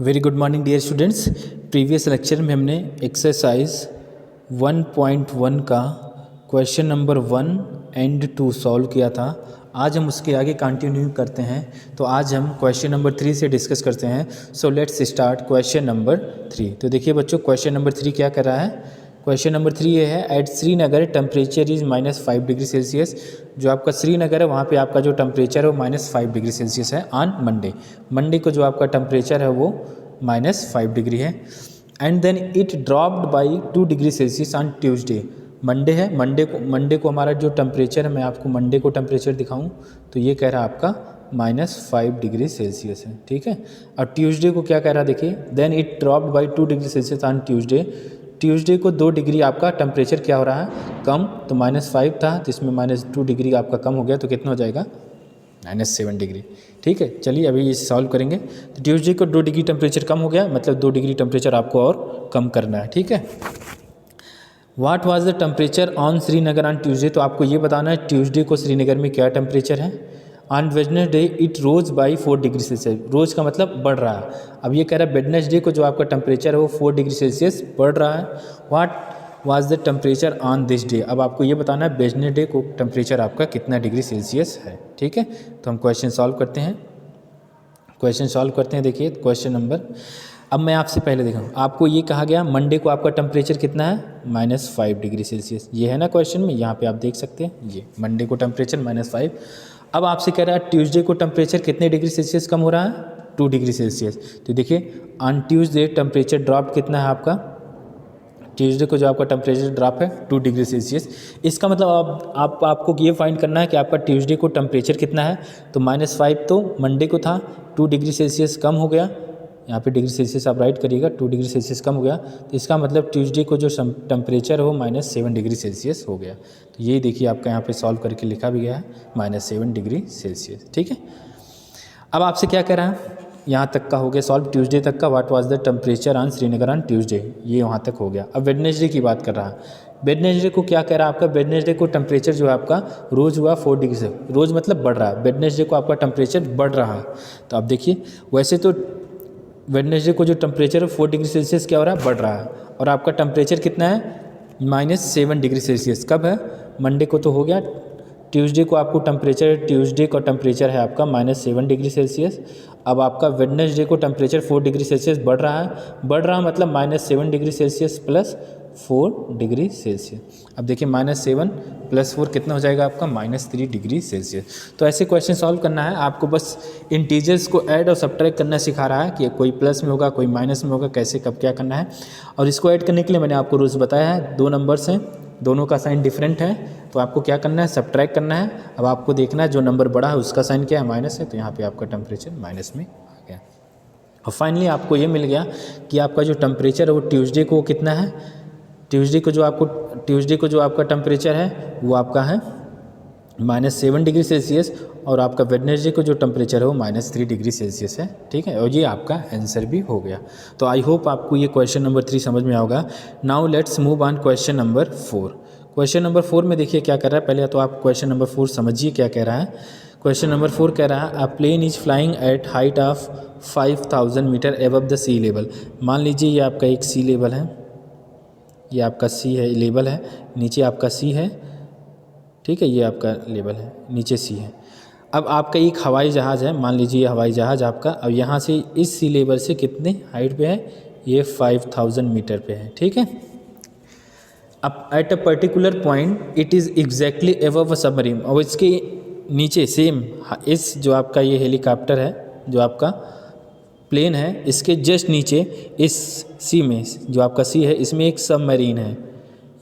Very good morning dear students. Previous lecture में हमने exercise 1.1 का क्वेश्चन नंबर 1 एंड 2 सॉल्व किया था। आज हम उसके आगे कंटिन्यू करते हैं। तो आज हम क्वेश्चन नंबर 3 से डिस्कस करते हैं। So let's start question number 3। तो देखिए बच्चों, क्वेश्चन नंबर 3 क्या कर रहा है। क्वेश्चन नंबर 3 ये है, at Srinagar temperature is -5 degree Celsius. जो आपका श्रीनगर है वहाँ पे आपका जो टेम्परेचर है वो -5 डिग्री सेल्सियस है ऑन मंडे को जो आपका टेम्परेचर है वो -5 डिग्री है। And then it dropped by 2 degree Celsius on Tuesday. Monday है, मंडे को हमारा जो टेम्परेचर है, मैं आपको मंडे को टेम्परेचर दिखाऊं तो ये कह रहा है आपका -5 डिग्री सेल्सियस है, ठीक है। और ट्यूसडे को क्या कह रहा है देखिए, then it dropped by 2 degree Celsius on Tuesday को 2 डिग्री आपका टेम्परेचर क्या हो रहा है, कम। तो -5 था तो इसमें -2 डिग्री आपका कम हो गया, तो कितना हो जाएगा -7 डिग्री, ठीक है। चलिए अभी ये सॉल्व करेंगे। तो ट्यूसडे को 2 डिग्री टेम्परेचर कम हो गया, मतलब 2 डिग्री टेम्परेचर आपको और कम करना है, ठीक है। What was the temperature on Srinagar on Tuesday, तो आपको ये बताना है ट्यूसडे को श्रीनगर में क्या टेम्परेचर है। On Wednesday it rose by 4 degree Celsius. Rose का मतलब बढ़ रहा है। अब ये कह रहा है वेडनेसडे को जो आपका टेम्परेचर है वो 4 डिग्री सेल्सियस बढ़ रहा है। What was the temperature on this day, अब आपको ये बताना है वेडनेसडे को टेम्परेचर आपका कितना डिग्री सेल्सियस है, ठीक है। तो हम क्वेश्चन सॉल्व करते हैं। देखिए क्वेश्चन नंबर, अब मैं आपसे पहले देखा आपको ये कहा गया मंडे को आपका टेम्परेचर कितना है, -5 डिग्री सेल्सियस। ये है ना क्वेश्चन में, यहाँ पे आप देख सकते हैं ये मंडे को टेम्परेचर -5। अब आपसे कह रहा है ट्यूसडे को टेम्परेचर कितने डिग्री सेल्सियस कम हो रहा है, 2 डिग्री सेल्सियस। तो देखिए ऑन ट्यूसडे टेम्परेचर ड्रॉप कितना है आपका, ट्यूसडे को जो आपका टेम्परेचर ड्रॉप है 2 डिग्री सेल्सियस। इसका मतलब आपको ये फाइंड करना है कि आपका ट्यूसडे को टेम्परेचर कितना है। तो -5 तो मंडे को था, 2 डिग्री सेल्सियस कम हो गया। यहाँ पे डिग्री सेल्सियस आप राइट करिएगा, 2 डिग्री सेल्सियस कम हो गया। तो इसका मतलब ट्यूसडे को जो टेम्परेचर है वो -7 डिग्री सेल्सियस हो गया। तो ये देखिए आपका यहाँ पे सॉल्व करके लिखा भी गया है -7 डिग्री सेल्सियस, ठीक है। अब आपसे क्या कह रहा है, यहाँ तक का हो गया सॉल्व, ट्यूसडे तक का। What was the temperature on Srinagar on Tuesday, ये वहाँ तक हो गया। अब वेडनेसडे की बात कर रहा है। वेडनेसडे को क्या कह रहा है आपका, वेडनेसडे को टेम्परेचर जो है आपका रोज़ हुआ 4 डिग्री से, रोज़ मतलब बढ़ रहा है, वेडनेसडे को आपका टेम्परेचर बढ़ रहा है। तो अब देखिए वैसे तो वेडनेसडे को जो टेम्परेचर है 4 डिग्री सेल्सियस क्या हो रहा है, बढ़ रहा है। और आपका टेम्परेचर कितना है, -7 डिग्री सेल्सियस। कब है, मंडे को तो हो गया। ट्यूसडे को आपको ट्यूसडे का टेम्परेचर है आपका -7 डिग्री सेल्सियस। अब आपका वेडनेसडे को टेम्परेचर 4 डिग्री सेल्सियस बढ़ रहा है, मतलब -7 degree Celsius plus 4 degree Celsius. अब देखिए -7 + 4 कितना हो जाएगा आपका, -3 डिग्री सेल्सियस। तो ऐसे क्वेश्चन सॉल्व करना है आपको, बस इंटीजर्स को ऐड और सब्ट्रैक्ट करना सिखा रहा है कि कोई प्लस में होगा कोई माइनस में होगा, कैसे कब क्या करना है। और इसको ऐड करने के लिए मैंने आपको रूल्स बताया है, 2 नंबर्स हैं, दोनों का साइन डिफरेंट है, तो आपको क्या करना है, सब्ट्रैक्ट करना है। अब आपको देखना है जो नंबर बड़ा है उसका साइन क्या है, माइनस है, तो यहाँ पे आपका टेम्परेचर माइनस में आ गया। और फाइनली आपको ये मिल गया कि आपका जो टेम्परेचर है वो ट्यूसडे को कितना है, ट्यूसडे को जो आपका टेम्परेचर है वो आपका है -7 डिग्री सेल्सियस, और आपका वेडनेसडे को जो टेम्परेचर है वो -3 डिग्री सेल्सियस है, ठीक है। और ये आपका आंसर भी हो गया। तो आई होप आपको ये क्वेश्चन नंबर 3 समझ में होगा। Now let's move on question number 4। Question number 4 में देखिए क्या कर रहा है, पहले तो आप क्वेश्चन नंबर 4 समझिए क्या कह रहा है। क्वेश्चन नंबर 4 कह रहा है, a plane is flying at height of 5000 metre above the sea level. मान लीजिए ये आपका एक सी लेवल है, ये आपका सी है लेवल है, नीचे आपका सी है, ठीक है, ये आपका लेवल है, नीचे सी है। अब आपका एक हवाई जहाज़ है, मान लीजिए ये हवाई जहाज़ आपका, अब यहाँ से इस सी लेवल से कितने हाइट पे है, ये 5000 मीटर पे है, ठीक है। अब at a particular point it is exactly above a submarine, और इसके नीचे सेम इस जो आपका ये हेलीकॉप्टर है, जो आपका प्लेन है, इसके जस्ट नीचे इस सी में, जो आपका सी है, इसमें एक सबमरीन है।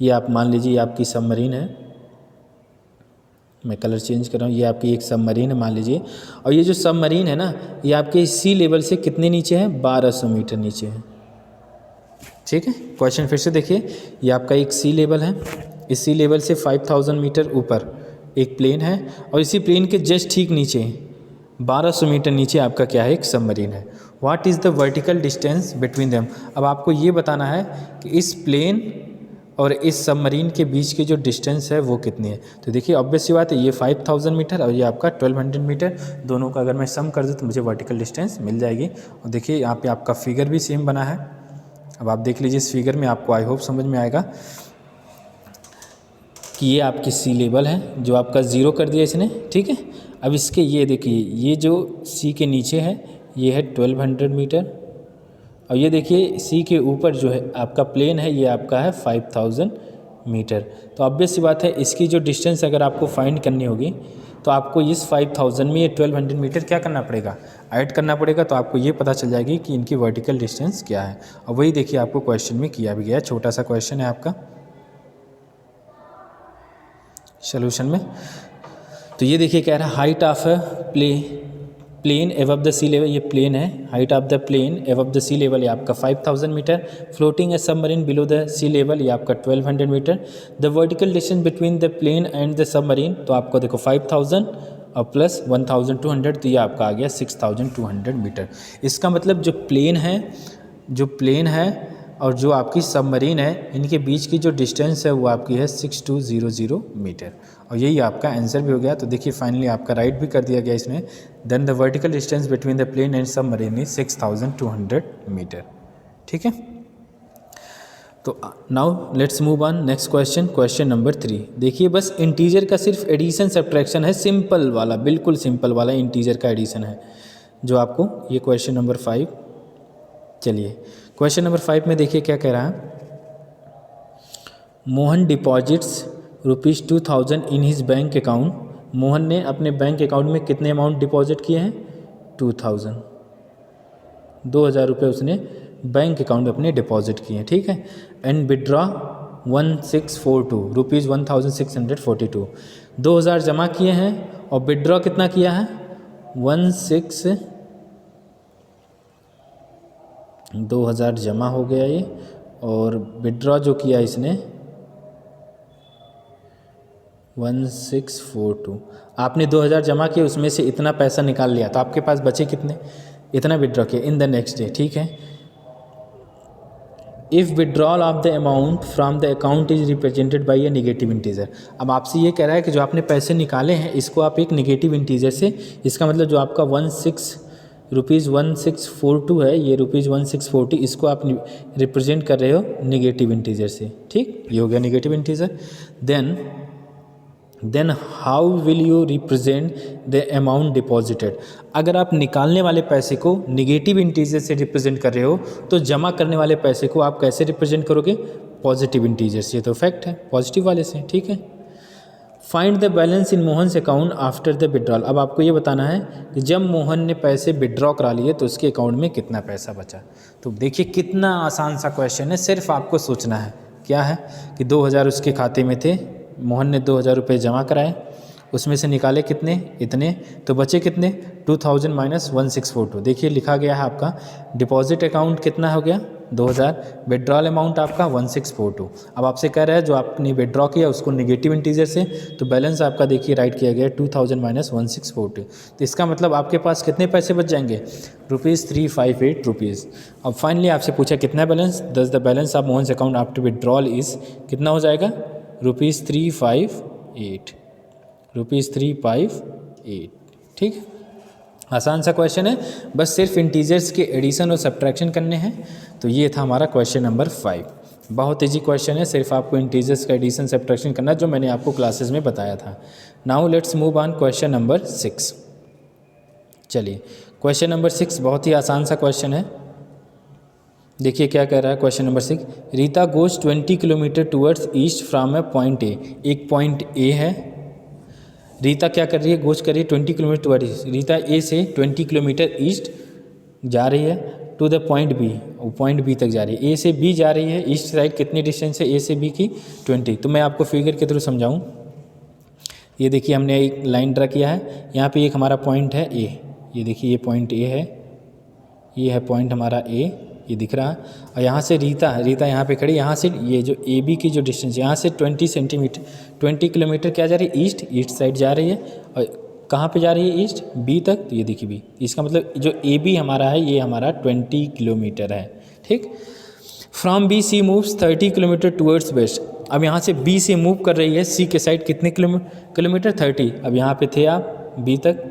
ये आप मान लीजिए ये आपकी सबमरीन है, मैं कलर चेंज कर रहा हूँ, ये आपकी एक सबमरीन है मान लीजिए। और ये जो सबमरीन है ना, ये आपके सी लेवल से कितने नीचे है, 1200 मीटर नीचे है, ठीक है। क्वेश्चन फिर से देखिए, ये आपका एक सी लेवल है, इस सी लेवल से 5000 मीटर ऊपर एक प्लेन है, और इसी प्लेन के जस्ट ठीक नीचे 1200 मीटर नीचे आपका क्या है, एक सबमरीन है। What is the vertical distance between them, अब आपको ये बताना है कि इस प्लेन और इस सबमरीन के बीच की जो डिस्टेंस है वो कितनी है। तो देखिए ऑब्वियस सी बात है, ये 5000 मीटर और ये आपका 1200 मीटर, दोनों का अगर मैं सम कर दूँ तो मुझे वर्टिकल डिस्टेंस मिल जाएगी। और देखिए यहाँ पे आपका फिगर भी सेम बना है। अब आप देख लीजिए इस फिगर में, आपको आई होप समझ में आएगा कि ये आपकी सी लेवल है जो आपका ज़ीरो कर दिया इसने, ठीक है। अब इसके ये देखिए, ये जो सी के नीचे है ये है 1200 मीटर, और ये देखिए सी के ऊपर जो है आपका प्लेन है ये आपका है 5000 मीटर। तो ऑब्वियस सी बात है, इसकी जो डिस्टेंस अगर आपको फाइंड करनी होगी तो आपको इस 5000 में ये 1200 मीटर क्या करना पड़ेगा, ऐड करना पड़ेगा। तो आपको ये पता चल जाएगी कि इनकी वर्टिकल डिस्टेंस क्या है। और वही देखिए आपको क्वेश्चन में किया भी गया है, छोटा सा क्वेश्चन है आपका सोल्यूशन में। तो ये देखिए कह रहा है height of plane above the sea level, ये प्लेन है, height of the plane above the sea level ये आपका 5000 metre, floating a submarine below the sea level ये आपका 1200 metre, the vertical distance between the plane and the submarine, तो आपको देखो 5000 और प्लस 1200, तो ये आपका आ गया 6200 मीटर। इसका मतलब जो प्लेन है और जो आपकी सबमरीन है, इनके बीच की जो डिस्टेंस है वो आपकी है 6200 मीटर, और यही आपका आंसर भी हो गया। तो देखिए फाइनली आपका राइट भी कर दिया गया इसमें। Then the vertical distance between the plane and submarine is 6200 metre, ठीक है। तो now let's move on next question, question number 3। देखिए बस इंटीजर का सिर्फ एडिशन सब्ट्रैक्शन है, सिंपल वाला, बिल्कुल सिंपल वाला इंटीजर का एडिशन है जो आपको ये क्वेश्चन नंबर 5। चलिए क्वेश्चन नंबर 5 में देखिए क्या कह रहा है, Mohan deposits ₹2000 in his bank account. Mohan ने अपने बैंक अकाउंट में कितने अमाउंट डिपॉजिट किए हैं, 2000 रुपये उसने बैंक अकाउंट में अपने डिपॉजिट किए हैं, ठीक है। एंड विड्रॉ 1642 रुपीज़ 1642, 2000 जमा किए हैं और विड्रॉ कितना किया है 2000 जमा हो गया ये, और विड्रॉ जो किया इसने 1642, आपने 2000 जमा किए उसमें से इतना पैसा निकाल लिया, तो आपके पास बचे कितने, इतना विड्रॉ किया इन द नेक्स्ट डे, ठीक है। If withdrawal of the amount from the account is represented by A negative integer. अब आपसे ये कह रहा है कि जो आपने पैसे निकाले हैं इसको आप एक निगेटिव इंटीजर से, इसका मतलब जो आपका 1642 है, ये ₹1640, इसको आप रिप्रेजेंट कर रहे हो निगेटिव इंटीजर से, ठीक, ये हो गया negative integer. Then how will you represent the amount deposited. अगर आप निकालने वाले पैसे को निगेटिव इंटीजर से रिप्रेजेंट कर रहे हो तो जमा करने वाले पैसे को आप कैसे रिप्रेजेंट करोगे, पॉजिटिव इंटीजर से, तो फैक्ट है पॉजिटिव वाले से, ठीक है। Find the balance in Mohan's account after the withdrawal. अब आपको ये बताना है कि जब मोहन ने पैसे विड्रॉ करा लिए तो उसके अकाउंट में कितना पैसा बचा। तो देखिए कितना आसान सा क्वेश्चन है, सिर्फ आपको सोचना है क्या है कि 2000 उसके खाते में थे, मोहन ने 2000 रुपये जमा कराए, उसमें से निकाले कितने, इतने, तो बचे कितने 2000 माइनस 1642। देखिए लिखा गया है आपका डिपॉजिट अकाउंट कितना हो गया 2000, विड्रॉल अमाउंट आपका 1642। अब आपसे कह रहा है जो आपने विड्रॉ किया उसको निगेटिव इंटीजर से, तो बैलेंस आपका देखिए राइट किया गया 2000 माइनस 1642। तो इसका मतलब आपके पास कितने पैसे बच जाएंगे, ₹358। अब फाइनली आपसे पूछा कितना balance, the balance of Mohan's account after withdrawal is, कितना हो जाएगा ₹358, ठीक। आसान सा क्वेश्चन है, बस सिर्फ इंटीजर्स के एडिशन और सब्ट्रैक्शन करने हैं। तो ये था हमारा क्वेश्चन नंबर 5, बहुत ईजी क्वेश्चन है, सिर्फ आपको इंटीजर्स का एडिशन सब्ट्रैक्शन करना जो मैंने आपको क्लासेस में बताया था। Now let's move on question number 6। चलिए क्वेश्चन नंबर 6 बहुत ही आसान सा क्वेश्चन है। देखिए क्या कह रहा है question number 6, Rita goes 20 kilometre towards east from A point A. एक पॉइंट ए है, रीता क्या कर रही है, गोज कर रही है 20 किलोमीटर टूवर्ड्स, रीता ए से 20 किलोमीटर ईस्ट जा रही है to the point B, point B तक जा रही है, ए से बी जा रही है, ईस्ट साइड कितनी डिस्टेंस है ए से बी की 20। तो मैं आपको फिगर के थ्रू समझाऊँ, ये देखिए हमने एक लाइन ड्रा किया है, यहाँ पे एक हमारा पॉइंट है ए, ये देखिए ये पॉइंट ए है, ये है पॉइंट हमारा ए, ये दिख रहा है। और यहाँ से रीता यहाँ पे खड़ी, यहाँ से ये जो ए बी की जो डिस्टेंस यहाँ से 20 किलोमीटर क्या जा रही है, ईस्ट साइड जा रही है। और कहाँ पे जा रही है, ईस्ट बी तक, तो ये देखिए बी, इसका मतलब जो ए बी हमारा है ये हमारा 20 किलोमीटर है, ठीक। From B C moves 30 kilometre towards west. अब यहाँ से बी से मूव कर रही है सी के साइड कितने किलोमीटर 30। अब यहाँ पे थे आप बी तक,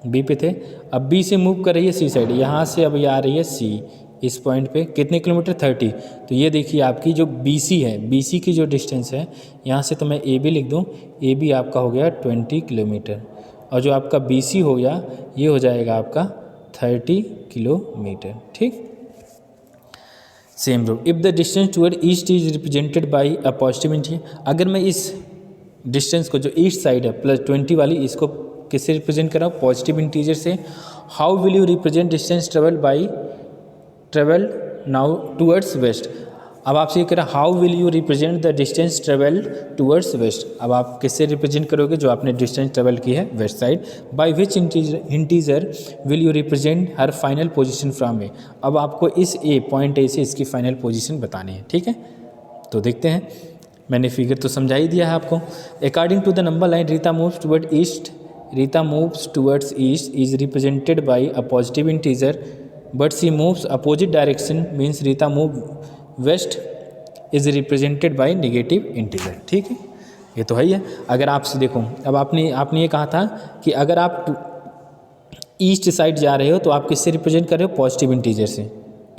बी पे थे, अब बी से मूव कर रही है सी साइड, यहाँ से अब ये आ रही है सी, इस पॉइंट पे कितने किलोमीटर 30। तो ये देखिए आपकी जो बी सी है, बी सी की जो डिस्टेंस है, यहाँ से तो मैं ए बी लिख दूँ, ए बी आपका हो गया 20 किलोमीटर, और जो आपका बी सी हो गया ये हो जाएगा आपका 30 किलोमीटर। ठीक, same rule, if the distance toward east is represented by a positive integer. अगर मैं इस डिस्टेंस को जो ईस्ट साइड है +20 वाली, इसको किससे रिप्रेजेंट कर रहा हूँ, पॉजिटिव इंटीजर से। How will you represent distance travel now towards west. अब आपसे ये कह रहा है how will you represent the distance travel towards west. अब आप किससे रिप्रेजेंट करोगे, जो आपने डिस्टेंस ट्रेवल की है west side. By which integer will you represent her final position from A. अब आपको इस ए पॉइंट ए से इसकी फाइनल पोजीशन बतानी है। ठीक है, तो देखते हैं, मैंने फिगर तो समझा ही दिया है आपको। According to the number line Rita moves toward east, Rita moves towards east is represented by a positive integer, but C moves opposite direction means Rita move west is represented by negative integer. ठीक है, ये तो है ही है। अगर आपसे देखो, अब आपने ये कहा था कि अगर आप ईस्ट साइड जा रहे हो तो आप किससे रिप्रेजेंट कर रहे हो, पॉजिटिव इंटीजर से।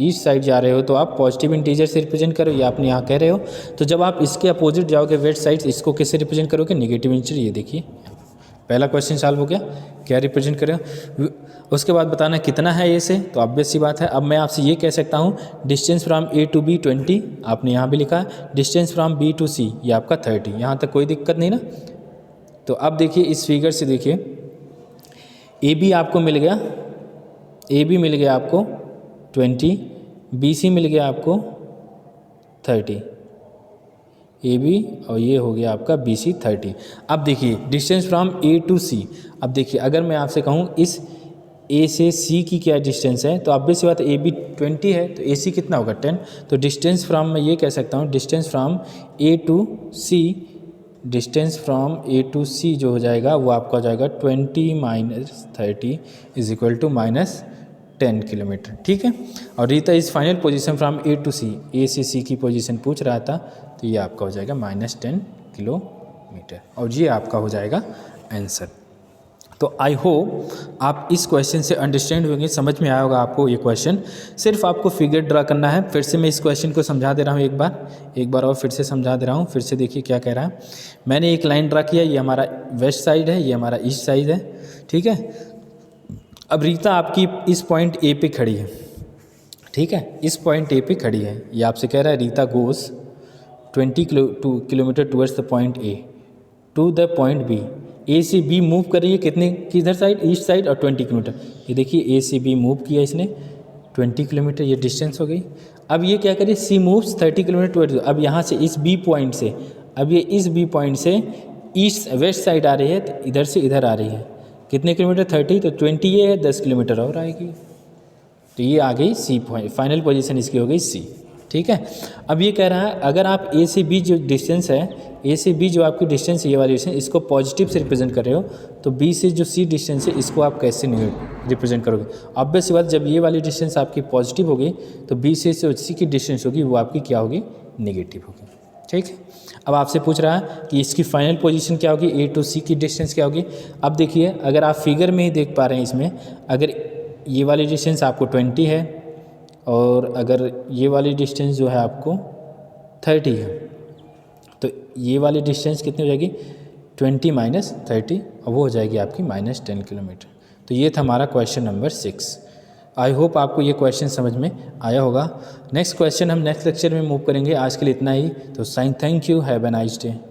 ईस्ट साइड जा रहे हो तो आप पॉजिटिव इंटीजर से रिप्रेजेंट करो, ये आपने यहाँ कह रहे हो। तो जब आप इसके अपोजिट जाओगे वेस्ट साइड, इसको किससे रिप्रेजेंट करोगे, नेगेटिव इंटीजर। ये देखिए पहला क्वेश्चन सॉल्व हो गया, क्या रिप्रेजेंट करें। उसके बाद बताना कितना है ये से, तो ऑब्वियस सी बात है। अब मैं आपसे ये कह सकता हूँ distance from A to B 20, आपने यहाँ भी लिखा है, distance from B to C ये आपका 30, यहाँ तक कोई दिक्कत नहीं ना। तो अब देखिए इस फिगर से देखिए, ए बी आपको मिल गया, ए बी मिल गया आपको 20, बी सी मिल गया आपको 30, ए बी, और ये हो गया आपका बी सी 30। अब देखिए डिस्टेंस फ्रॉम ए टू सी। अब देखिए अगर मैं आपसे कहूँ इस ए से सी की क्या डिस्टेंस है, तो ऑब्वियस बात है ए बी 20 है तो ए सी कितना होगा 10। तो डिस्टेंस फ्रॉम मैं ये कह सकता हूँ distance from A to C, distance from A to C जो हो जाएगा वो आपका हो जाएगा 20 minus 30 is equal to -10 kilometre. ठीक है, और Rita is final position from A to C, A से सी की पोजीशन पूछ रहा था, तो ये आपका हो जाएगा -10 किलोमीटर, और ये आपका हो जाएगा आंसर। तो आई होप आप इस क्वेश्चन से अंडरस्टैंड होंगे, समझ में आया होगा आपको ये क्वेश्चन। सिर्फ आपको फिगर ड्रा करना है। फिर से मैं इस क्वेश्चन को समझा दे रहा हूँ एक बार और फिर से समझा दे रहा हूँ। फिर से देखिए क्या कह रहा है। मैंने एक लाइन ड्रा किया, ये हमारा वेस्ट साइड है, ये हमारा ईस्ट साइड है। ठीक है, अब रीता आपकी इस पॉइंट ए पे खड़ी है। ठीक है, इस पॉइंट ए पे खड़ी है। ये आपसे कह रहा है Rita goes 20 kilometre towards the point A to the point B. A से बी मूव कर रही है कितने, किधर साइड, ईस्ट साइड, और 20 किलोमीटर। ये देखिए ए से बी मूव किया इसने 20 किलोमीटर, ये डिस्टेंस हो गई। अब ये क्या करिए, सी मूव्स 30 किलोमीटर टूवर्ड्स। अब यहाँ से इस बी पॉइंट से, अब ये इस बी पॉइंट से ईस्ट वेस्ट साइड आ रही है, तो इधर से इधर आ रही है, कितने किलोमीटर 30, तो 20 ये है, 10 किलोमीटर और आएगी। तो ये आ गई सी पॉइंट, फाइनल पोजीशन इसकी हो गई सी। ठीक है, अब ये कह रहा है अगर आप ए से बी जो डिस्टेंस है, ए से बी जो आपकी डिस्टेंस है, ये वाली डिस्टेंस, इसको पॉजिटिव से रिप्रेजेंट कर रहे हो, तो बी से जो सी डिस्टेंस है इसको आप कैसे रिप्रेजेंट करोगे। ऑब्वियस सी बात, जब ये वाली डिस्टेंस आपकी पॉजिटिव होगी तो बी से सी की डिस्टेंस होगी वो आपकी क्या होगी, नेगेटिव होगी। ठीक है, अब आपसे पूछ रहा है कि इसकी फाइनल पोजीशन क्या होगी, ए टू सी की डिस्टेंस क्या होगी। अब देखिए अगर आप फिगर में ही देख पा रहे हैं, इसमें अगर ये वाली डिस्टेंस आपको 20 है और अगर ये वाली डिस्टेंस जो है आपको 30 है, तो ये वाली डिस्टेंस कितनी हो जाएगी, 20 माइनस 30, और वो हो जाएगी आपकी -10 किलोमीटर। तो ये था हमारा क्वेश्चन नंबर 6। आई होप आपको ये क्वेश्चन समझ में आया होगा। नेक्स्ट क्वेश्चन हम नेक्स्ट लेक्चर में मूव करेंगे। आज के लिए इतना ही। तो thank you, have a nice day.